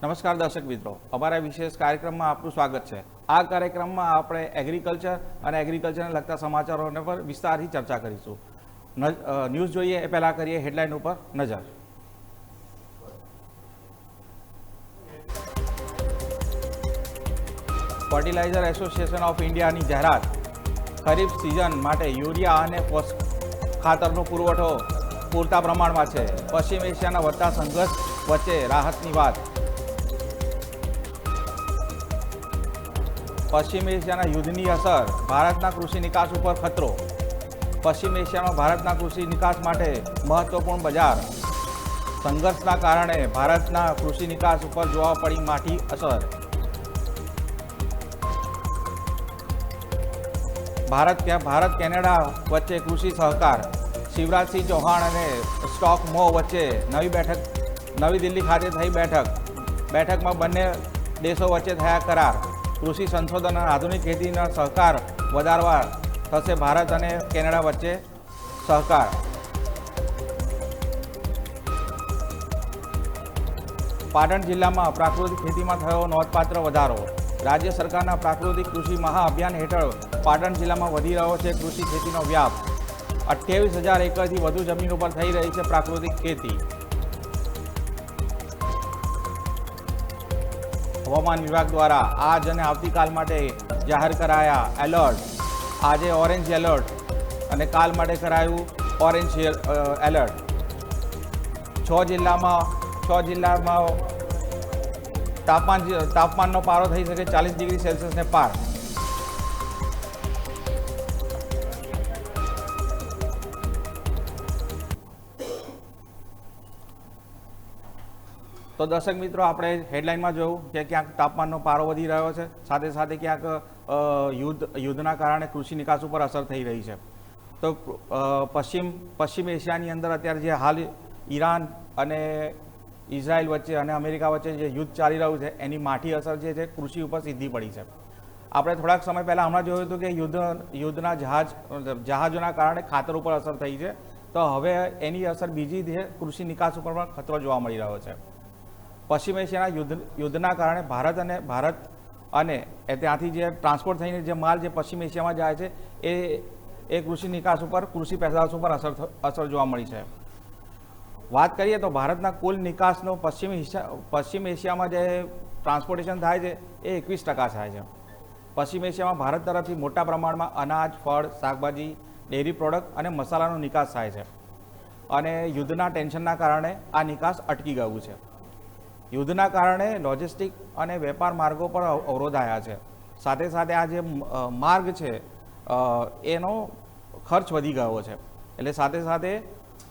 નમસ્કાર દર્શક મિત્રો, અમારા વિશેષ કાર્યક્રમમાં આપનું સ્વાગત છે। આ કાર્યક્રમમાં આપણે એગ્રીકલ્ચર અને એગ્રીકલ્ચરને લગતા સમાચારોને પર વિસ્તારથી ચર્ચા કરીશું। ન્યૂઝ જોઈએ એ પહેલાં કરીએ હેડલાઇન ઉપર નજર। ફર્ટિલાઇઝર એસોસિએશન ઓફ ઇન્ડિયાની જાહેરાત। ખરીફ સિઝન માટે યુરિયા અને ખાતરનો પુરવઠો પૂરતા પ્રમાણમાં છે। પશ્ચિમ એશિયાના વધતા સંઘર્ષ વચ્ચે રાહતની વાત। પશ્ચિમ એશિયાના યુદ્ધની અસર ભારતના કૃષિ નિકાસ ઉપર ખતરો। પશ્ચિમ એશિયામાં ભારતના કૃષિ નિકાસ માટે મહત્વપૂર્ણ બજાર। સંઘર્ષના કારણે ભારતના કૃષિ નિકાસ ઉપર જોવા પડી માઠી અસર। ભારત કેનેડા વચ્ચે કૃષિ સહકાર। શિવરાજસિંહ ચૌહાણ અને સ્ટોક મો વચ્ચે નવી દિલ્હી ખાતે થઈ બેઠકમાં બંને દેશો વચ્ચે થયા કરાર। કૃષિ સંશોધન અને આધુનિક ખેતીના સહકાર વધારવા થશે ભારત અને કેનેડા વચ્ચે સહકાર। પાટણ જિલ્લામાં પ્રાકૃતિક ખેતીમાં થયો નોંધપાત્ર વધારો। રાજ્ય સરકારના પ્રાકૃતિક કૃષિ મહાઅભિયાન હેઠળ પાટણ જિલ્લામાં વધી રહ્યો છે કૃષિ ખેતીનો વ્યાપ। 28,000 એકરથી વધુ જમીન ઉપર થઈ રહી છે પ્રાકૃતિક ખેતી। હવામાન વિભાગ દ્વારા આજ અને આવતીકાલ માટે જાહેર કરાયા એલર્ટ। આજે ઓરેન્જ એલર્ટ અને કાલ માટે કરાયું ઓરેન્જ એલર્ટ। 6 જિલ્લામાં તાપમાનનો પારો થઈ શકે 40 ડિગ્રી સેલ્સિયસને પાર। તો દર્શક મિત્રો, આપણે હેડલાઇનમાં જોયું કે ક્યાંક તાપમાનનો પારો વધી રહ્યો છે, સાથે સાથે ક્યાંક યુદ્ધના કારણે કૃષિ નિકાસ ઉપર અસર થઈ રહી છે। તો પશ્ચિમ એશિયાની અંદર અત્યારે જે હાલ ઈરાન અને ઇઝરાયલ વચ્ચે અને અમેરિકા વચ્ચે જે યુદ્ધ ચાલી રહ્યું છે એની માઠી અસર જે છે કૃષિ ઉપર સીધી પડી છે। આપણે થોડાક સમય પહેલાં હમણાં જોયું હતું કે યુદ્ધના જહાજોના કારણે ખાતર ઉપર અસર થઈ છે, તો હવે એની અસર બીજી છે કૃષિ નિકાસ ઉપર પણ ખતરો જોવા મળી રહ્યો છે। પશ્ચિમ એશિયાના યુદ્ધના કારણે ભારત અને ત્યાંથી જે ટ્રાન્સપોર્ટ થઈને જે માલ જે પશ્ચિમ એશિયામાં જાય છે એ કૃષિ નિકાસ ઉપર કૃષિ પેદાશ ઉપર અસર જોવા મળી છે। વાત કરીએ તો ભારતના કુલ નિકાસનો પશ્ચિમ એશિયામાં જે ટ્રાન્સપોર્ટેશન થાય છે એ 21% થાય છે। પશ્ચિમ એશિયામાં ભારત તરફથી મોટા પ્રમાણમાં અનાજ, ફળ, શાકભાજી, ડેરી પ્રોડક્ટ અને મસાલાનો નિકાસ થાય છે અને યુદ્ધના ટેન્શનના કારણે આ નિકાસ અટકી ગયું છે। યુદ્ધના કારણે લોજિસ્ટિક અને વેપાર માર્ગો પર અવરોધાયા છે। સાથે સાથે આ જે માર્ગ છે એનો ખર્ચ વધી ગયો છે, એટલે સાથે સાથે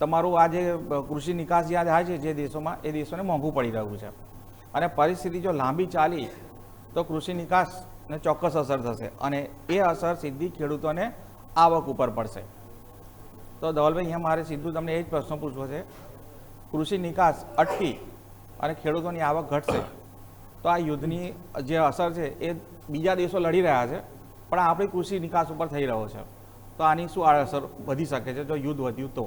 તમારું આ જે કૃષિ નિકાસ જ્યાં થાય છે જે દેશોમાં એ દેશોને મોંઘું પડી રહ્યું છે અને પરિસ્થિતિ જો લાંબી ચાલી તો કૃષિ નિકાસને ચોક્કસ અસર થશે અને એ અસર સીધી ખેડૂતોને આવક ઉપર પડશે। તો ધવલભાઈ, અહીંયા મારે સીધું તમને એ જ પ્રશ્ન પૂછવો છે, કૃષિ નિકાસ અટકી અને ખેડૂતોની આવક ઘટશે તો આ યુદ્ધની જે અસર છે એ બીજા દેશો લડી રહ્યા છે પણ આપણી કૃષિ નિકાસ ઉપર થઈ રહ્યો છે, તો આની શું આડઅસર વધી શકે છે જો યુદ્ધ વધ્યું તો?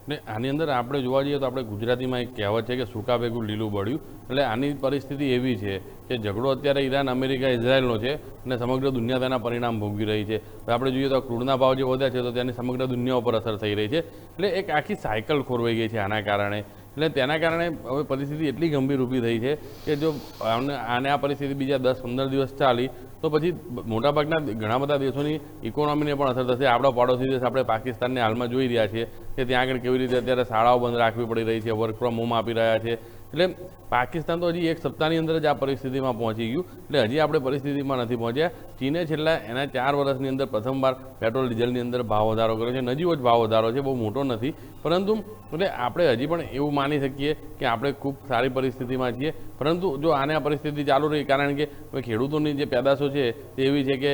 ને આની અંદર આપણે જોવા જઈએ તો આપણે ગુજરાતીમાં એક કહેવત છે કે સૂકા ભેગું લીલું બળ્યું। એટલે આની પરિસ્થિતિ એવી છે કે ઝઘડો અત્યારે ઈરાન, અમેરિકા, ઇઝરાયલનો છે અને સમગ્ર દુનિયા તેના પરિણામ ભોગવી રહી છે। આપણે જોઈએ તો ક્રૂડના ભાવ જે વધ્યા છે તો તેની સમગ્ર દુનિયા ઉપર અસર થઈ રહી છે। એટલે એક આખી સાયકલ ખોરવાઈ ગઈ છે આના કારણે। એટલે તેના કારણે હવે પરિસ્થિતિ એટલી ગંભીર ઊભી થઈ છે કે જો આ પરિસ્થિતિ બીજા 10-15 દિવસ ચાલી તો પછી મોટાભાગના ઘણા બધા દેશોની ઇકોનોમીને પણ અસર થશે। આપણા પડોશી દેશ આપણે પાકિસ્તાનને હાલમાં જોઈ રહ્યા છીએ કે ત્યાં આગળ કેવી રીતે અત્યારે શાળાઓ બંધ રાખવી પડી રહી છે, વર્ક ફ્રોમ હોમ આપી રહ્યા છે। એટલે પાકિસ્તાન તો હજી 1 સપ્તાહની અંદર જ આ પરિસ્થિતિમાં પહોંચી ગયું, એટલે હજી આપણે પરિસ્થિતિમાં નથી પહોંચ્યા। ચીને છેલ્લા એના 4 વર્ષની અંદર પ્રથમવાર પેટ્રોલ ડીઝલની અંદર ભાવ વધારો કર્યો છે, નજીવો જ ભાવ વધારો છે, બહુ મોટો નથી, પરંતુ એટલે આપણે હજી પણ એવું માની શકીએ કે આપણે ખૂબ સારી પરિસ્થિતિમાં છીએ। પરંતુ જો આને આ પરિસ્થિતિ ચાલુ રહી, કારણ કે ખેડૂતોની જે પેદાશો છે તે એવી છે કે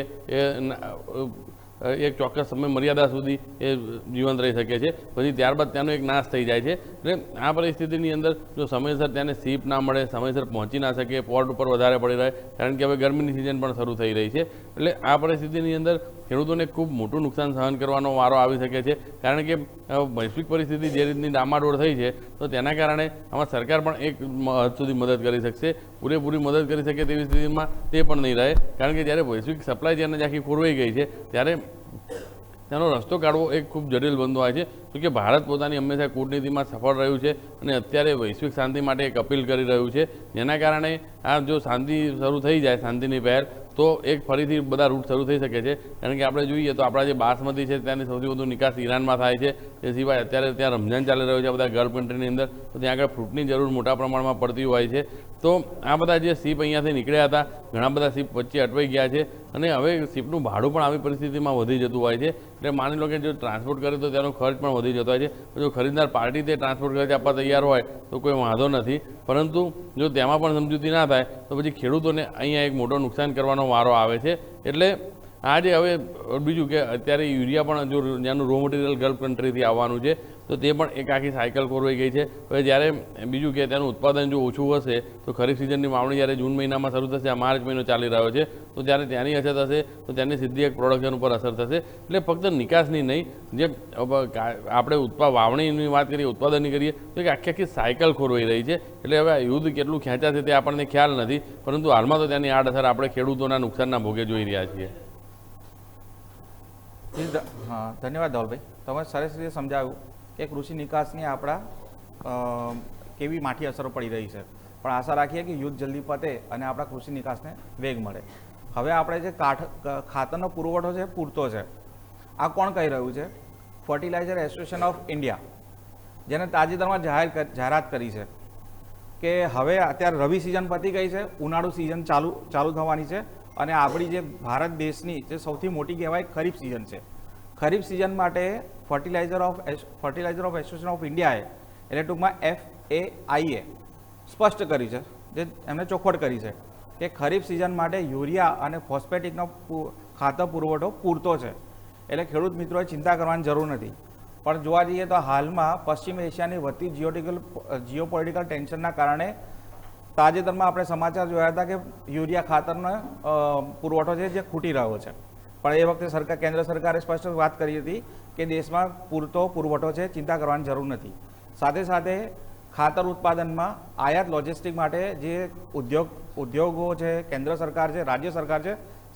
એક ચોક્કસ સમય મર્યાદા સુધી એ જીવંત રહી શકે છે, પછી ત્યારબાદ તેનો એક નાશ થઈ જાય છે। એટલે આ પરિસ્થિતિની અંદર જો સમયસર તેને સીપ ના મળે, સમયસર પહોંચી ના શકે, પોર્ટ ઉપર વધારે પડી રહે, કારણ કે હવે ગરમીની સિઝન પણ શરૂ થઈ રહી છે। એટલે આ પરિસ્થિતિની અંદર ખેડૂતોને ખૂબ મોટું નુકસાન સહન કરવાનો વારો આવી શકે છે. કારણ કે વૈશ્વિક પરિસ્થિતિ જે રીતની ડામાડોળ થઈ છે તો તેના કારણે આમાં સરકાર પણ એક હદ સુધી મદદ કરી શકશે. પૂરેપૂરી મદદ કરી શકે તેવી સ્થિતિમાં તે પણ નહીં રહે. કારણ કે જ્યારે વૈશ્વિક સપ્લાય ચેન આખી ખોરવાઈ ગઈ છે ત્યારે તેનો રસ્તો કાઢવો એક ખૂબ જટિલ બનતો હોય છે. તો કે ભારત પોતાની હંમેશા કૂટનીતિમાં સફળ રહ્યું છે અને અત્યારે વૈશ્વિક શાંતિ માટે એક અપીલ કરી રહ્યું છે. જેના કારણે આ જો શાંતિ શરૂ થઈ જાય, શાંતિની પહેલ, તો એક ફરીથી બધા રૂટ શરૂ થઈ શકે છે. કારણ કે આપણે જોઈએ તો આપણા જે બાસમતી છે ત્યાંની સૌથી વધુ નિકાસ ઈરાનમાં થાય છે. તે સિવાય અત્યારે ત્યાં રમઝાન ચાલી રહ્યું છે બધા ગલ્ફ કન્ટ્રીની અંદર, તો ત્યાં આગળ ફ્રૂટની જરૂર મોટા પ્રમાણમાં પડતી હોય છે. તો આ બધા જે શિપ અહીંયાથી નીકળ્યા હતા, ઘણા બધા શિપ વચ્ચે અટવાઈ ગયા છે અને હવે શિપનું ભાડું પણ આવી પરિસ્થિતિમાં વધી જતું હોય છે. એટલે માની લો કે જો ટ્રાન્સપોર્ટ કરે તો તેનો ખર્ચ પણ વધી જતો હોય છે. જો ખરીદનાર પાર્ટી તે ટ્રાન્સપોર્ટ ખર્ચ આપવા તૈયાર હોય તો કોઈ વાંધો નથી, પરંતુ જો તેમાં પણ સમજૂતી ના થાય તો પછી ખેડૂતોને અહીંયા એક મોટો નુકસાન કરવાનો વારો આવે છે. એટલે આજે હવે બીજું કે અત્યારે યુરિયા પણ જો જેનું રો મટીરિયલ ગલ્ફ કન્ટ્રીથી આવવાનું છે તો તે પણ એક આખી સાયકલ ખોરવાઈ ગઈ છે. હવે જ્યારે બીજું કે તેનું ઉત્પાદન જો ઓછું હશે તો ખરીફ સિઝનની વાવણી જ્યારે જૂન મહિનામાં શરૂ થશે, આ માર્ચ મહિનો ચાલી રહ્યો છે, તો જ્યારે ત્યાંની અછત હશે તો તેની સીધી એક પ્રોડક્શન ઉપર અસર થશે. એટલે ફક્ત નિકાસની નહીં, જે આપણે વાવણીની વાત કરીએ, ઉત્પાદનની કરીએ, તો એક આખી સાયકલ ખોરવાઈ રહી છે. એટલે હવે આ યુદ્ધ કેટલું ખેંચાશે તે આપણને ખ્યાલ નથી, પરંતુ હાલમાં તો તેની આડઅસર આપણે ખેડૂતોના નુકસાનના ભોગે જોઈ રહ્યા છીએ. હા, ધન્યવાદ ધવલભાઈ. તમે સરસ રીતે સમજાવ્યું કે કૃષિ નિકાસની આપણા કેવી માઠી અસરો પડી રહી છે. પણ આશા રાખીએ કે યુદ્ધ જલ્દી પતે અને આપણા કૃષિ નિકાસને વેગ મળે. હવે આપણે જે ખાતરનો પુરવઠો છે પૂરતો છે, આ કોણ કહી રહ્યું છે? ફર્ટિલાઇઝર એસોસિએશન ઓફ ઇન્ડિયા, જેને તાજેતરમાં જાહેરાત કરી છે કે હવે અત્યારે રવિ સિઝન પતી ગઈ છે, ઉનાળુ સિઝન ચાલુ થવાની છે અને આપણી જે ભારત દેશની જે સૌથી મોટી કહેવાય ખરીફ સિઝન છે. ખરીફ સિઝન માટે ફર્ટિલાઇઝર ઓફ એસોસિએશન ઓફ ઇન્ડિયાએ, એટલે ટૂંકમાં FAI સ્પષ્ટ કરી છે, જે એમણે ચોખવટ કરી છે કે ખરીફ સિઝન માટે યુરિયા અને ફોસ્ફેટિકનો ખાતર પુરવઠો પૂરતો છે. એટલે ખેડૂત મિત્રોએ ચિંતા કરવાની જરૂર નથી. પણ જોવા જઈએ તો હાલમાં પશ્ચિમ એશિયાની વધતી જીઓપોલિટિકલ ટેન્શનના કારણે તાજેતરમાં આપણે સમાચાર જોયા હતા કે યુરિયા ખાતરનો પુરવઠો છે જે ખૂટી રહ્યો છે. પણ એ વખતે કેન્દ્ર સરકારે સ્પષ્ટ વાત કરી હતી કે દેશમાં પૂરતો પુરવઠો છે, ચિંતા કરવાની જરૂર નથી. સાથે સાથે ખાતર ઉત્પાદનમાં આયાત લોજિસ્ટિક માટે જે ઉદ્યોગો છે, કેન્દ્ર સરકાર છે, રાજ્ય સરકાર છે,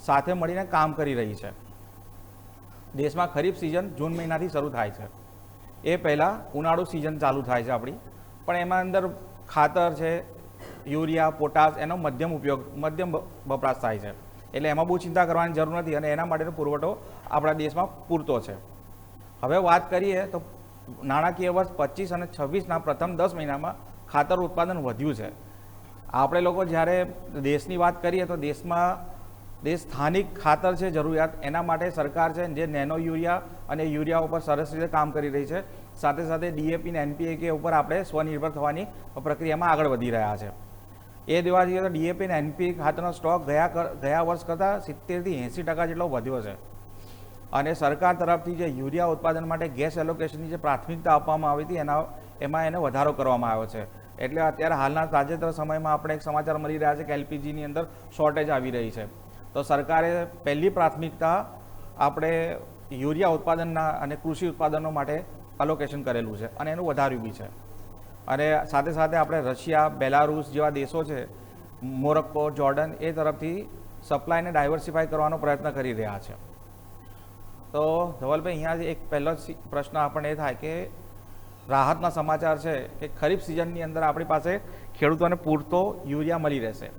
સાથે મળીને કામ કરી રહી છે. દેશમાં ખરીફ સિઝન જૂન મહિનાથી શરૂ થાય છે. એ પહેલાં ઉનાળુ સિઝન ચાલુ થાય છે આપણી, પણ એમાં અંદર ખાતર છે, યુરિયા, પોટાશ, એનો મધ્યમ વપરાશ થાય છે. એટલે એમાં બહુ ચિંતા કરવાની જરૂર નથી અને એના માટેનો પુરવઠો આપણા દેશમાં પૂરતો છે. હવે વાત કરીએ તો નાણાકીય વર્ષ 25 અને 26ના પ્રથમ 10 મહિનામાં ખાતર ઉત્પાદન વધ્યું છે. આપણે લોકો જ્યારે દેશની વાત કરીએ તો દેશ સ્થાનિક ખાતર છે જરૂરિયાત, એના માટે સરકાર છે જે નેનો યુરિયા અને યુરિયા ઉપર સરસ રીતે કામ કરી રહી છે. સાથે સાથે DAP અને NPK ઉપર આપણે સ્વનિર્ભર થવાની પ્રક્રિયામાં આગળ વધી રહ્યા છે. એ જોવા જઈએ તો DAP અને NPK ખાતરનો સ્ટોક ગયા વર્ષ કરતાં 70થી 80% જેટલો વધ્યો છે. અને સરકાર તરફથી જે યુરિયા ઉત્પાદન માટે ગેસ એલોકેશનની જે પ્રાથમિકતા આપવામાં આવી હતી એમાં એને વધારો કરવામાં આવ્યો છે. એટલે અત્યારે હાલના તાજેતર સમયમાં આપણે એક સમાચાર મળી રહ્યા છે કે LPGની અંદર શોર્ટેજ આવી રહી છે. તો સરકારે પહેલી પ્રાથમિકતા આપણે યુરિયા ઉત્પાદનના અને કૃષિ ઉત્પાદનો માટે અલોકેશન કરેલું છે અને એનું વધાર્યું બી છે. અને સાથે સાથે આપણે રશિયા, બેલારુસ જેવા દેશો છે, મોરોક્કો, જોર્ડન, એ તરફથી સપ્લાયને ડાયવર્સિફાય કરવાનો પ્રયત્ન કરી રહ્યા છે. તો ધવલભાઈ, અહીંયા એક પહેલો પ્રશ્ન આપણને એ થાય કે રાહતના સમાચાર છે કે ખરીફ સિઝનની અંદર આપણી પાસે ખેડૂતોને પૂરતો યુરિયા મળી રહેશે.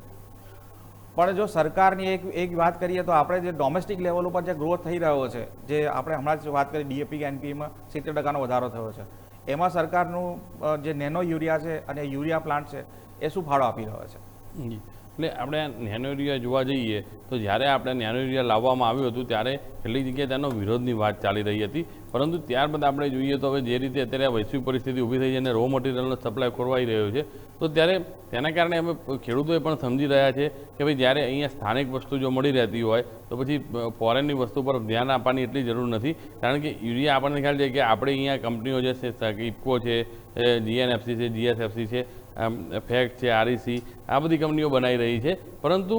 પણ જો સરકારની એક વાત કરીએ તો આપણે જે ડોમેસ્ટિક લેવલ ઉપર જે ગ્રોથ થઈ રહ્યો છે, જે આપણે હમણાં જ વાત કરી DAP કે NPKમાં 70% વધારો થયો છે, એમાં સરકારનું જે નેનો યુરિયા છે અને યુરિયા પ્લાન્ટ છે એ શું ફાળો આપી રહ્યો છે? એટલે આપણે નેનો યુરિયા જોવા જઈએ તો જ્યારે આપણે નેનો યુરિયા લાવવામાં આવ્યું હતું ત્યારે કેટલીક જગ્યાએ તેનો વિરોધની વાત ચાલી રહી હતી, પરંતુ ત્યારબાદ આપણે જોઈએ તો હવે જે રીતે અત્યારે વૈશ્વિક પરિસ્થિતિ ઊભી થઈ છે અને રો મટીરિયલનો સપ્લાય ખોરવાઈ રહ્યો છે, તો ત્યારે તેના કારણે અમે ખેડૂતોએ પણ સમજી રહ્યા છે કે ભાઈ જ્યારે અહીંયા સ્થાનિક વસ્તુ જો મળી રહેતી હોય તો પછી ફોરેનની વસ્તુ પર ધ્યાન આપવાની એટલી જરૂર નથી. કારણ કે યુરિયા આપણને ખ્યાલ છે કે આપણે અહીંયા કંપનીઓ જે છે, ઇફકો છે, GNFC છે, GSFC છે, ફેક્ટ છે, REC, આ બધી કંપનીઓ બનાવી રહી છે. પરંતુ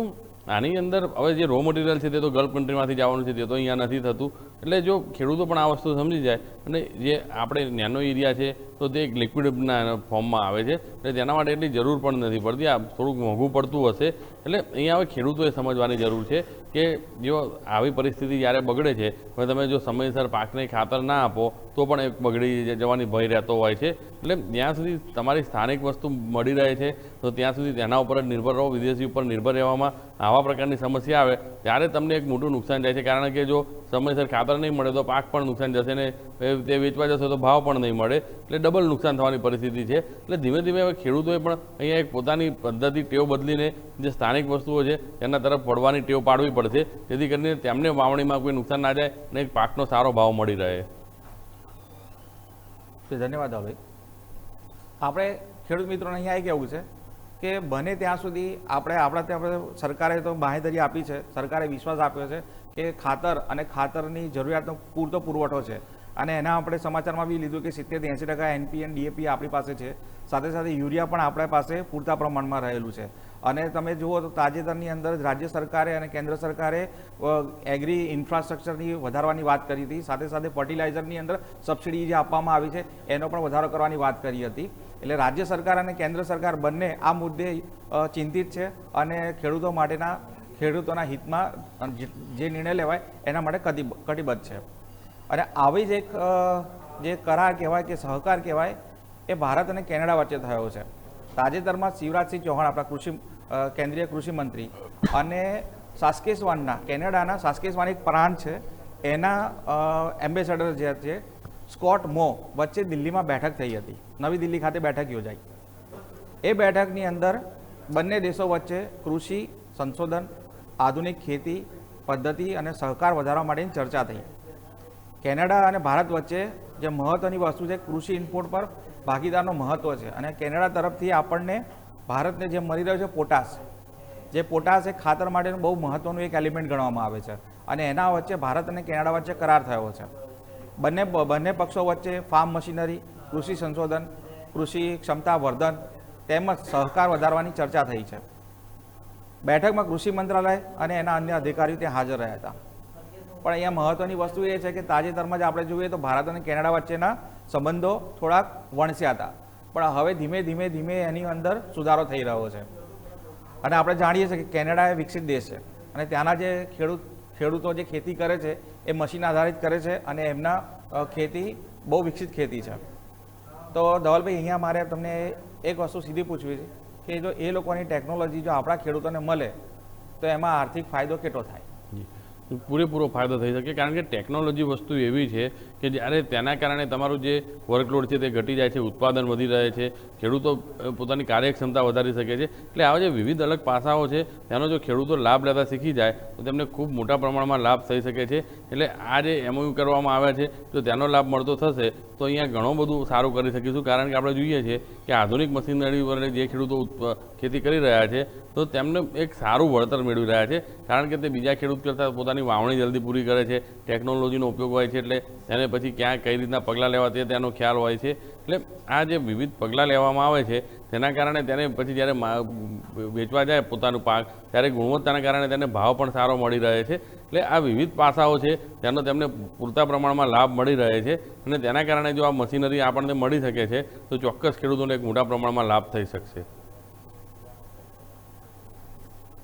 આની અંદર હવે જે રો મટીરિયલ છે તે તો ગલ્ફ કન્ટ્રીમાંથી જવાનું છે, તે તો અહીંયા નથી થતું. એટલે જો ખેડૂતો પણ આ વસ્તુ સમજી જાય અને જે આપણે નેનો એરિયા છે તો તે એક લિક્વિડના ફોર્મમાં આવે છે, એટલે તેના માટે એટલી જરૂર પણ નથી પડતી. આ થોડુંક મોંઘું પડતું હશે, એટલે અહીંયા હવે ખેડૂતોએ સમજવાની જરૂર છે કે જો આવી પરિસ્થિતિ જ્યારે બગડે છે, હવે તમે જો સમયસર પાકને ખાતર ના આપો તો પણ એક બગડી જવાની ભય રહેતો હોય છે. એટલે જ્યાં સુધી તમારી સ્થાનિક વસ્તુ મળી રહે છે તો ત્યાં સુધી તેના ઉપર જ નિર્ભર રહો. વિદેશી ઉપર નિર્ભર રહેવામાં આવા પ્રકારની સમસ્યા આવે ત્યારે તમને એક મોટું નુકસાન જાય છે, કારણ કે જો સમયસર ખાતર નહીં મળે તો પાક પણ નુકસાન જશે ને તે વેચવા જશે તો ભાવ પણ નહીં મળે, એટલે ડબલ નુકસાન થવાની પરિસ્થિતિ છે. એટલે ધીમે ધીમે હવે ખેડૂતોએ પણ અહીંયા એક પોતાની પદ્ધતિ ટેવ બદલીને જે સ્થાનિક વસ્તુઓ છે તેના તરફ વળવાની ટેવ પાડવી પડશે, જેથી કરીને તેમને વાવણીમાં કોઈ નુકસાન ના જાય અને એક પાકનો સારો ભાવ મળી રહે. ધન્યવાદ ભાઈ. આપણે ખેડૂત મિત્રોને અહીંયા એ કહેવું છે કે બને ત્યાં સુધી આપણે સરકારે તો બાંહેધરી આપી છે, સરકારે વિશ્વાસ આપ્યો છે કે ખાતર અને ખાતરની જરૂરિયાતનો પૂરતો પુરવઠો છે, અને એના આપણે સમાચારમાં બી લીધું કે 70-80% NPN DAP આપણી પાસે છે, સાથે સાથે યુરિયા પણ આપણા પાસે પૂરતા પ્રમાણમાં રહેલું છે. અને તમે જુઓ તો તાજેતરની અંદર રાજ્ય સરકારે અને કેન્દ્ર સરકારે એગ્રી ઇન્ફ્રાસ્ટ્રક્ચરની વધારવાની વાત કરી હતી, સાથે સાથે ફર્ટિલાઇઝરની અંદર સબસિડી જે આપવામાં આવી છે એનો પણ વધારો કરવાની વાત કરી હતી. એટલે રાજ્ય સરકાર અને કેન્દ્ર સરકાર બંને આ મુદ્દે ચિંતિત છે અને ખેડૂતોના હિતમાં જે નિર્ણય લેવાય એના માટે કટિબદ્ધ છે. અને આવી જ એક જે કરાર કહેવાય કે સહકાર કહેવાય એ ભારત અને કેનેડા વચ્ચે થયો છે. તાજેતરમાં શિવરાજસિંહ ચૌહાણ આપણા કેન્દ્રીય કૃષિ મંત્રી અને સાસ્કેચવાનના કેનેડાના સાસ્કેચવાન એક પ્રાંત છે એના એમ્બેસેડર જે છે સ્કોટ મો વચ્ચે દિલ્હીમાં બેઠક થઈ હતી. નવી દિલ્હી ખાતે બેઠક યોજાઈ. એ બેઠકની અંદર બંને દેશો વચ્ચે કૃષિ સંશોધન, આધુનિક ખેતી પદ્ધતિ અને સહકાર વધારવા માટેની ચર્ચા થઈ. કેનેડા અને ભારત વચ્ચે જે મહત્ત્વની વસ્તુ છે કૃષિ ઇનપુટ પર ભાગીદારનું મહત્ત્વ છે, અને કેનેડા તરફથી આપણને ભારતને જે મળી રહ્યો છે પોટાશ એ ખાતર માટેનું બહુ મહત્ત્વનું એક એલિમેન્ટ ગણવામાં આવે છે, અને એના વચ્ચે ભારત અને કેનેડા વચ્ચે કરાર થયો છે. બંને પક્ષો વચ્ચે ફાર્મ મશીનરી, કૃષિ સંશોધન, કૃષિ ક્ષમતા વર્ધન તેમજ સહકાર વધારવાની ચર્ચા થઈ છે. બેઠકમાં કૃષિ મંત્રાલય અને એના અન્ય અધિકારીઓ ત્યાં હાજર રહ્યા હતા. પણ અહીંયા મહત્ત્વની વસ્તુ એ છે કે તાજેતરમાં જ આપણે જોઈએ તો ભારત અને કેનેડા વચ્ચેના સંબંધો થોડાક વણસ્યા હતા, પણ હવે ધીમે ધીમે એની અંદર સુધારો થઈ રહ્યો છે. અને આપણે જાણીએ છીએ કે કેનેડા એ વિકસિત દેશ છે, અને ત્યાંના જે ખેડૂતો જે ખેતી કરે છે એ મશીન આધારિત કરે છે, અને એમના ખેતી બહુ વિકસિત ખેતી છે. તો ધવલભાઈ, અહીંયા મારે તમને એક વસ્તુ સીધી પૂછવી છે કે જો એ લોકોની ટેકનોલોજી જો આપણા ખેડૂતોને મળે તો એમાં આર્થિક ફાયદો કેટલો થાય? પૂરેપૂરો ફાયદો થઈ શકે, કારણ કે ટેકનોલોજી વસ્તુ એવી છે કે જ્યારે તેના કારણે તમારું જે વર્કલોડ છે તે ઘટી જાય છે, ઉત્પાદન વધી રહે છે, ખેડૂતો પોતાની કાર્યક્ષમતા વધારી શકે છે. એટલે આવા જે વિવિધ અલગ પાસાઓ છે તેનો જો ખેડૂતો લાભ લેતા શીખી જાય તો તેમને ખૂબ મોટા પ્રમાણમાં લાભ થઈ શકે છે. એટલે આ જે MOU કરવામાં આવ્યા છે જો તેનો લાભ મળતો થશે તો અહીંયા ઘણું બધું સારું કરી શકીશું, કારણ કે આપણે જોઈએ છીએ કે આધુનિક મશીનરી વડે જે ખેડૂતો ખેતી કરી રહ્યા છે તો તેમને એક સારું વળતર મેળવી રહ્યા છે, કારણ કે તે બીજા ખેડૂત કરતાં પોતાની વાવણી જલ્દી પૂરી કરે છે, ટેકનોલોજીનો ઉપયોગ હોય છે, એટલે તેને પછી ક્યાં કઈ રીતના પગલાં લેવા તેનો ખ્યાલ હોય છે. એટલે આ જે વિવિધ પગલાં લેવામાં આવે છે તેના કારણે તેને પછી જ્યારે વેચવા જાય પોતાનું પાક ત્યારે ગુણવત્તાના કારણે તેને ભાવ પણ સારો મળી રહે છે. એટલે આ વિવિધ પાસાઓ છે તેનો તેમને પૂરતા પ્રમાણમાં લાભ મળી રહે છે, અને તેના કારણે જો આ મશીનરી આપણને મળી શકે છે તો ચોક્કસ ખેડૂતોને એક મોટા પ્રમાણમાં લાભ થઈ શકશે.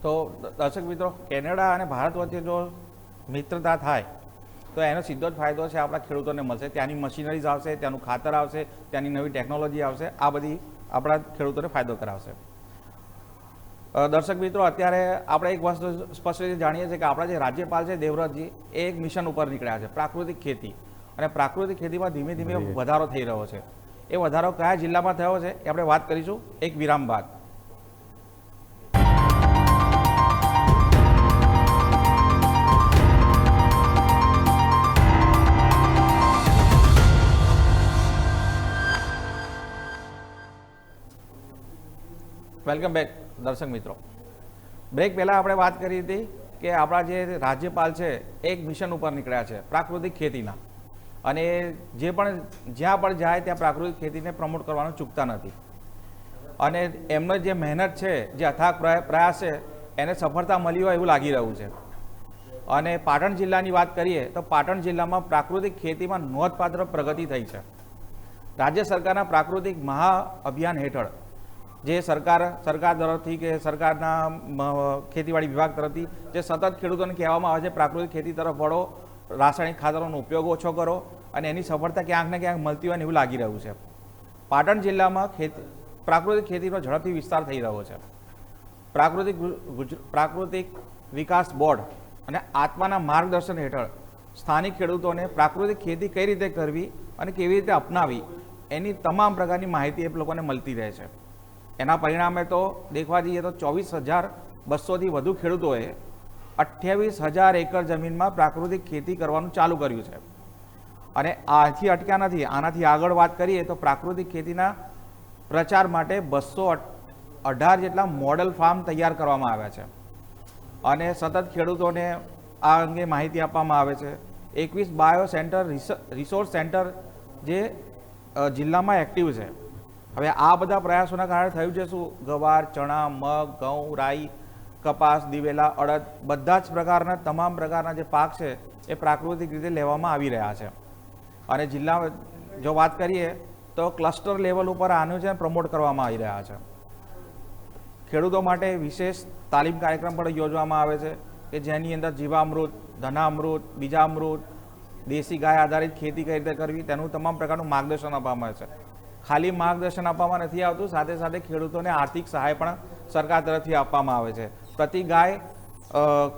તો દર્શક મિત્રો, કેનેડા અને ભારત વચ્ચે જો મિત્રતા થાય તો એનો સીધો જ ફાયદો છે આપણા ખેડૂતોને મળશે. ત્યાંની મશીનરીઝ આવશે, ત્યાંનું ખાતર આવશે, ત્યાંની નવી ટેકનોલોજી આવશે, આ બધી આપણા ખેડૂતોને ફાયદો કરાવશે. દર્શક મિત્રો, અત્યારે આપણે એક વસ્તુ સ્પષ્ટ રીતે જાણીએ છીએ કે આપણા જે રાજ્યપાલ છે દેવવ્રતજી એ એક મિશન ઉપર નીકળ્યા છે, પ્રાકૃતિક ખેતી. અને પ્રાકૃતિક ખેતીમાં ધીમે ધીમે વધારો થઈ રહ્યો છે. એ વધારો કયા જિલ્લામાં થયો છે એ આપણે વાત કરીશું એક વિરામ બાદ. વેલકમ બેક દર્શક મિત્રો. બ્રેક પહેલાં આપણે વાત કરી હતી કે આપણા જે રાજ્યપાલ છે એક મિશન ઉપર નીકળ્યા છે પ્રાકૃતિક ખેતીના, અને જ્યાં પણ જાય ત્યાં પ્રાકૃતિક ખેતીને પ્રમોટ કરવાનું ચૂકતા નથી. અને એમનો જે મહેનત છે, જે અથાગ પ્રયાસ છે, એને સફળતા મળી હોય એવું લાગી રહ્યું છે. અને પાટણ જિલ્લાની વાત કરીએ તો પાટણ જિલ્લામાં પ્રાકૃતિક ખેતીમાં નોંધપાત્ર પ્રગતિ થઈ છે. રાજ્ય સરકારના પ્રાકૃતિક મહાઅભિયાન હેઠળ જે સરકાર તરફથી કે સરકારના ખેતીવાડી વિભાગ તરફથી જે સતત ખેડૂતોને કહેવામાં આવે છે પ્રાકૃતિક ખેતી તરફ વળો, રાસાયણિક ખાતરોનો ઉપયોગ ઓછો કરો, અને એની સફળતા ક્યાંક ને ક્યાંક મળતી હોય એવું લાગી રહ્યું છે. પાટણ જિલ્લામાં પ્રાકૃતિક ખેતીનો ઝડપથી વિસ્તાર થઈ રહ્યો છે. પ્રાકૃતિક વિકાસ બોર્ડ અને આત્માના માર્ગદર્શન હેઠળ સ્થાનિક ખેડૂતોને પ્રાકૃતિક ખેતી કઈ રીતે કરવી અને કેવી રીતે અપનાવી એની તમામ પ્રકારની માહિતી એ લોકોને મળતી રહે છે. એના પરિણામે તો દેખવા જઈએ તો 24,200થી વધુ ખેડૂતોએ 28,000 એકર જમીનમાં પ્રાકૃતિક ખેતી કરવાનું ચાલુ કર્યું છે. અને આથી અટક્યા નથી. આનાથી આગળ વાત કરીએ તો પ્રાકૃતિક ખેતીના પ્રચાર માટે 218 જેટલા મોડલ ફાર્મ તૈયાર કરવામાં આવ્યા છે અને સતત ખેડૂતોને આ અંગે માહિતી આપવામાં આવે છે. 21 બાયો સેન્ટર રિસોર્સ સેન્ટર જે જિલ્લામાં એક્ટિવ છે. હવે આ બધા પ્રયાસોના કારણે થયું છે શું? ગવાર, ચણા, મગ, ઘઉં, રાઈ, કપાસ, દિવેલા, અડદ બધા જ પ્રકારના તમામ પ્રકારના જે પાક છે એ પ્રાકૃતિક રીતે લેવામાં આવી રહ્યા છે. અને જિલ્લા જો વાત કરીએ તો ક્લસ્ટર લેવલ ઉપર આનું છે પ્રમોટ કરવામાં આવી રહ્યા છે. ખેડૂતો માટે વિશેષ તાલીમ કાર્યક્રમ પણ યોજવામાં આવે છે કે જેની અંદર જીવામૃત, ધનામૃત, બીજામૃત, દેશી ગાય આધારિત ખેતી કઈ રીતે કરવી તેનું તમામ પ્રકારનું માર્ગદર્શન આપવામાં આવે છે. ખાલી માર્ગદર્શન આપવામાં નથી આવતું, સાથે સાથે ખેડૂતોને આર્થિક સહાય પણ સરકાર તરફથી આપવામાં આવે છે.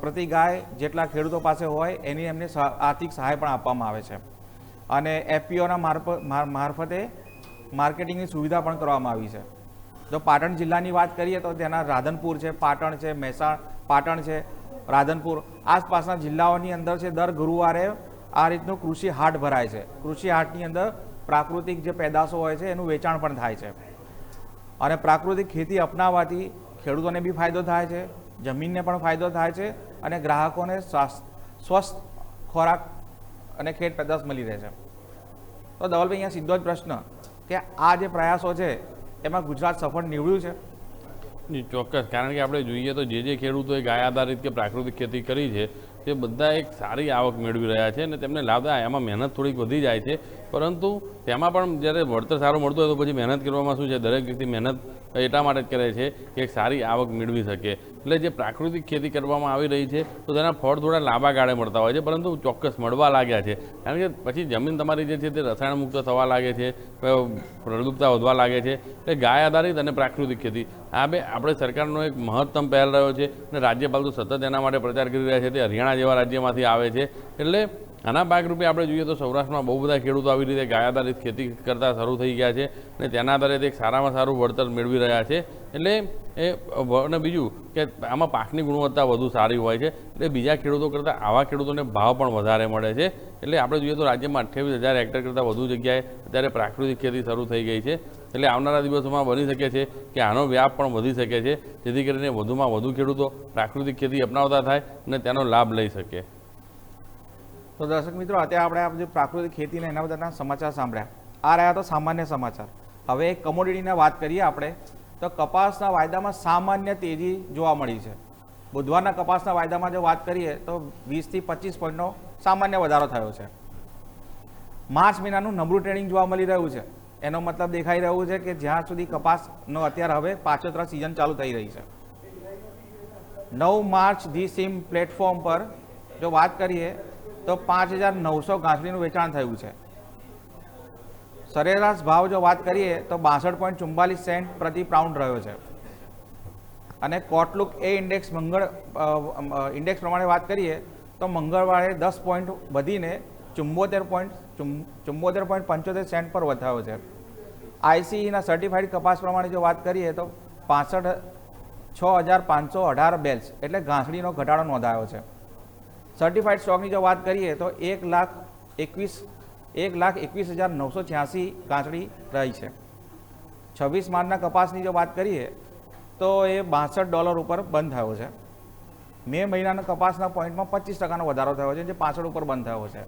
પ્રતિ ગાય જેટલા ખેડૂતો પાસે હોય એની એમને આર્થિક સહાય પણ આપવામાં આવે છે. અને એફપીઓના મારફતે માર્કેટિંગની સુવિધા પણ કરવામાં આવી છે. જો પાટણ જિલ્લાની વાત કરીએ તો તેના રાધનપુર છે, પાટણ છે, પાટણ છે, રાધનપુર આસપાસના જિલ્લાઓની અંદર છે દર ગુરુવારે આ રીતનું કૃષિ હાટ ભરાય છે. કૃષિ હાટની અંદર પ્રાકૃતિક જે પેદાશો હોય છે એનું વેચાણ પણ થાય છે. અને પ્રાકૃતિક ખેતી અપનાવવાથી ખેડૂતોને બી ફાયદો થાય છે, જમીનને પણ ફાયદો થાય છે અને ગ્રાહકોને સ્વસ્થ ખોરાક અને ખેત પેદાશ મળી રહે છે. તો ધવલભાઈ અહીંયા સીધો જ પ્રશ્ન કે આ જે પ્રયાસો છે એમાં ગુજરાત સફળ નીવડ્યું છે? ચોક્કસ, કારણ કે આપણે જોઈએ તો જે ખેડૂતોએ ગાય આધારિત કે પ્રાકૃતિક ખેતી કરી છે તે બધા એક સારી આવક મેળવી રહ્યા છે અને તેમને લાભ થાય. એમાં મહેનત થોડીક વધી જાય છે, પરંતુ તેમાં પણ જ્યારે વળતર સારું મળતું હોય તો પછી મહેનત કરવામાં શું છે, દરેક વ્યક્તિ મહેનત એટલા માટે જ કરે છે કે એક સારી આવક મેળવી શકે. એટલે જે પ્રાકૃતિક ખેતી કરવામાં આવી રહી છે તો તેના ફળ થોડા લાંબા ગાળે મળતા હોય છે, પરંતુ ચોક્કસ મળવા લાગ્યા છે. કારણ કે પછી જમીન તમારી જે છે તે રસાયણ મુક્ત થવા લાગે છે, ફળદ્રુપતા વધવા લાગે છે. એટલે ગાય આધારિત અને પ્રાકૃતિક ખેતી આ બે આપણે સરકારનો એક મહત્તમ પહેલ રહ્યો છે અને રાજ્યપાલ તો સતત એના માટે પ્રચાર કરી રહ્યા છે. તે હરિયાણા જેવા રાજ્યમાંથી આવે છે. એટલે આના ભાગરૂપે આપણે જોઈએ તો સૌરાષ્ટ્રમાં બહુ બધા ખેડૂતો આવી રીતે ગાય આધારિત ખેતી કરતા શરૂ થઈ ગયા છે અને તેના આધારે એક સારામાં સારું વળતર મેળવી રહ્યા છે. એટલે અને બીજું કે આમાં પાકની ગુણવત્તા વધુ સારી હોય છે, એટલે બીજા ખેડૂતો કરતાં આવા ખેડૂતોને ભાવ પણ વધારે મળે છે. એટલે આપણે જોઈએ તો રાજ્યમાં 28,000 હેક્ટર કરતાં વધુ જગ્યાએ અત્યારે પ્રાકૃતિક ખેતી શરૂ થઈ ગઈ છે. એટલે આવનારા દિવસોમાં બની શકે છે કે આનો વ્યાપ પણ વધી શકે છે, જેથી કરીને વધુમાં વધુ ખેડૂતો પ્રાકૃતિક ખેતી અપનાવતા થાય અને તેનો લાભ લઈ શકે. તો દર્શક મિત્રો, અત્યારે આપણે જે પ્રાકૃતિક ખેતીને એના બધાના સમાચાર સાંભળ્યા. આ રહ્યા તો સામાન્ય સમાચાર. હવે એક કમોડિટીની વાત કરીએ આપણે તો કપાસના વાયદામાં સામાન્ય તેજી જોવા મળી છે. બુધવારના કપાસના વાયદામાં જો વાત કરીએ તો 20થી 25 પોઈન્ટનો સામાન્ય વધારો થયો છે. માર્ચ મહિનાનું નબળું ટ્રેડિંગ જોવા મળી રહ્યું છે. એનો મતલબ દેખાઈ રહ્યું છે કે જ્યાં સુધી કપાસનો અત્યારે હવે પાછોતરા સિઝન ચાલુ થઈ રહી છે. 9 માર્ચ ધી સીમ પ્લેટફોર્મ પર જો વાત કરીએ તો 5,900 ગાંસડીનું વેચાણ થયું છે. સરેરાશ ભાવ જો વાત કરીએ તો 62.44 સેન્ટ પ્રતિ પાઉન્ડ રહ્યો છે. અને કોટલુક એ ઇન્ડેક્સ ઇન્ડેક્સ પ્રમાણે વાત કરીએ તો મંગળવારે 10 પોઈન્ટ વધીને 74.75 સેન્ટ પર વધાયો છે. આઈસીઈના સર્ટિફાઈડ કપાસ પ્રમાણે જો વાત કરીએ તો 6,518 બેલ્સ એટલે ઘાસડીનો ઘટાડો નોંધાયો છે. સર્ટિફાઈડ સ્ટોકની જો વાત કરીએ તો 1,21,986 ઘાસડી રહી છે. 26 માર્ચના કપાસની જો વાત કરીએ તો એ $62 ઉપર બંધ થયો છે. મે મહિનાના કપાસના પોઈન્ટમાં 25% વધારો થયો છે, જે 65 ઉપર બંધ થયો છે.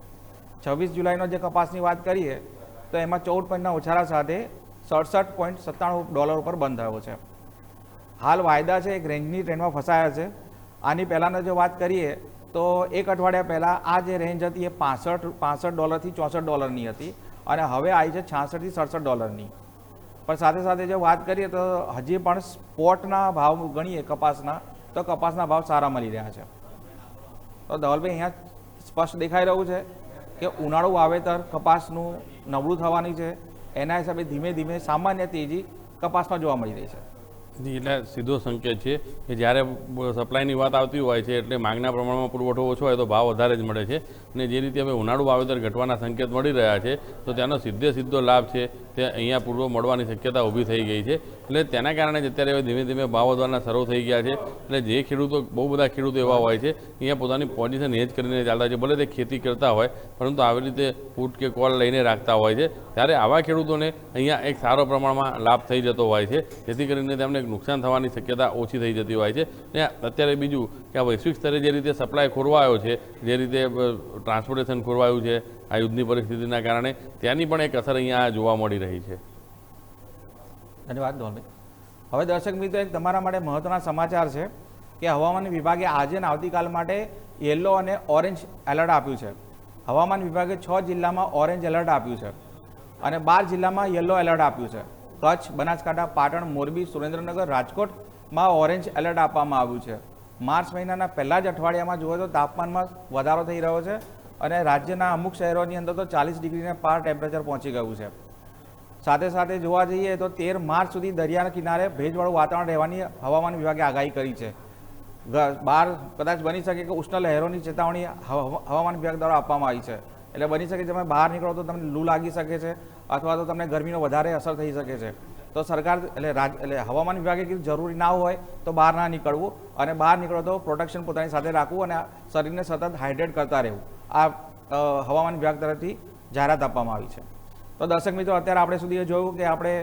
26 જુલાઈનો જે કપાસની વાત કરીએ તો એમાં 14 પોઈન્ટના ઉછાળા સાથે $67.97 ઉપર બંધ થયો છે. હાલ વાયદા છે એક રેન્જની ટ્રેન્ડમાં ફસાયા છે. આની પહેલાંનો જો વાત કરીએ તો એક અઠવાડિયા પહેલાં આ જે રેન્જ હતી એ $65 થી $64 હતી અને હવે આવી છે $66 થી $67. પણ સાથે સાથે જો વાત કરીએ તો હજી પણ સ્પોટના ભાવ ગણીએ કપાસના તો કપાસના ભાવ સારા મળી રહ્યા છે. તો ધવલભાઈ અહીંયા સ્પષ્ટ દેખાઈ રહ્યું છે કે ઉનાળુ વાવેતર કપાસનું નબળું થવાની છે, એના હિસાબે ધીમે ધીમે સામાન્ય તેજી કપાસમાં જોવા મળી રહી છે. એટલે સીધો સંકેત છે કે જ્યારે સપ્લાયની વાત આવતી હોય છે એટલે માંગના પ્રમાણમાં પુરવઠો ઓછો હોય તો ભાવ વધારે જ મળે છે. અને જે રીતે હવે ઉનાળુ વાવેતર ઘટવાના સંકેત મળી રહ્યા છે તો તેનો સીધો લાભ છે તે અહીંયા પૂર્વ મળવાની શક્યતા ઊભી થઈ ગઈ છે. એટલે તેના કારણે જ અત્યારે હવે ધીમે ધીમે ભાવ વધવાના શરૂ થઈ ગયા છે. એટલે જે ખેડૂતો, બહુ બધા ખેડૂતો એવા હોય છે અહીંયા પોતાની પોઝિશન હેજ કરીને ચાલતા છે, ભલે તે ખેતી કરતા હોય પરંતુ આવી રીતે ફૂટ કે કોલ લઈને રાખતા હોય છે. ત્યારે આવા ખેડૂતોને અહીંયા એક સારો પ્રમાણમાં લાભ થઈ જતો હોય છે, જેથી કરીને તેમને નુકસાન થવાની શક્યતા ઓછી થઈ જતી હોય છે. ને અત્યારે બીજું કે આ વૈશ્વિક સ્તરે જે રીતે સપ્લાય ખોરવાયો છે, જે રીતે ટ્રાન્સપોર્ટેશન ખોરવાયું છે આ યુદ્ધની પરિસ્થિતિના કારણે, ત્યાંની પણ એક અસર અહીંયા જોવા મળી રહી છે. ધન્યવાદ ધોલભાઈ. હવે દર્શક મિત્રો, એક તમારા માટે મહત્વના સમાચાર છે કે હવામાન વિભાગે આજે અને આવતીકાલ માટે યલો અને ઓરેન્જ એલર્ટ આપ્યું છે. હવામાન વિભાગે 6 જિલ્લામાં ઓરેન્જ એલર્ટ આપ્યું છે અને 12 જિલ્લામાં યલો એલર્ટ આપ્યું છે. કચ્છ, બનાસકાંઠા, પાટણ, મોરબી, સુરેન્દ્રનગર, રાજકોટમાં ઓરેન્જ એલર્ટ આપવામાં આવ્યું છે. માર્ચ મહિનાના પહેલા જ અઠવાડિયામાં જુઓ તો તાપમાનમાં વધારો થઈ રહ્યો છે અને રાજ્યના અમુક શહેરોની અંદર તો 40 ડિગ્રીને પાર ટેમ્પરેચર પહોંચી ગયું છે. સાથે સાથે જોવા જઈએ તો 13 માર્ચ સુધી દરિયાના કિનારે ભેજવાળું વાતાવરણ રહેવાની હવામાન વિભાગે આગાહી કરી છે. બહાર કદાચ બની શકે કે ઉષ્ણ લહેરોની ચેતવણી હવામાન વિભાગ દ્વારા આપવામાં આવી છે. એટલે બની શકે તમે બહાર નીકળો તો તમને લૂ લાગી શકે છે અથવા તો તમને ગરમીનો વધારે અસર થઈ શકે છે. તો સરકાર એટલે હવામાન વિભાગે કીધું જરૂરી ના હોય તો બહાર ના નીકળવું અને બહાર નીકળો તો પ્રોટેક્શન પોતાની સાથે રાખવું અને શરીરને સતત હાઇડ્રેટ કરતા રહેવું. આ હવામાન વિભાગ તરફથી જાહેરાત આપવામાં આવી છે. તો દર્શક મિત્રો, અત્યારે આપણે સુધી જોયું કે આપણે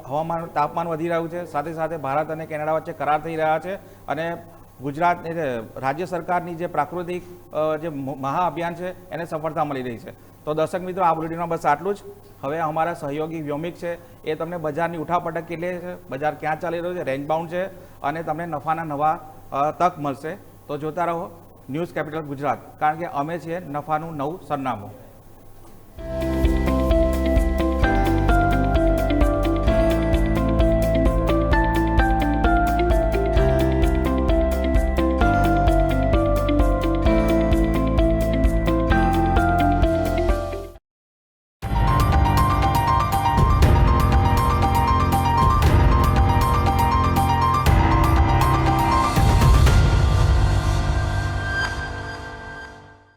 હવામાન તાપમાન વધી રહ્યું છે, સાથે સાથે ભારત અને કેનેડા વચ્ચે કરાર થઈ રહ્યા છે અને ગુજરાત રાજ્ય સરકારની જે પ્રાકૃતિક જે મહાઅભિયાન છે એને સફળતા મળી રહી છે. તો દર્શક મિત્રો, આ બુલેટિનમાં બસ આટલું જ. હવે અમારા સહયોગી વ્યોમિક છે એ તમને બજારની ઉઠાપટક કેટલી છે, બજાર ક્યાં ચાલી રહ્યું છે, રેન્જ બાઉન્ડ છે અને તમને નફાના નવા તક મળશે. તો જોતા રહો ન્યૂઝ કેપિટલ ગુજરાત, કારણ કે અમે છીએ નફાનું નવું સરનામું.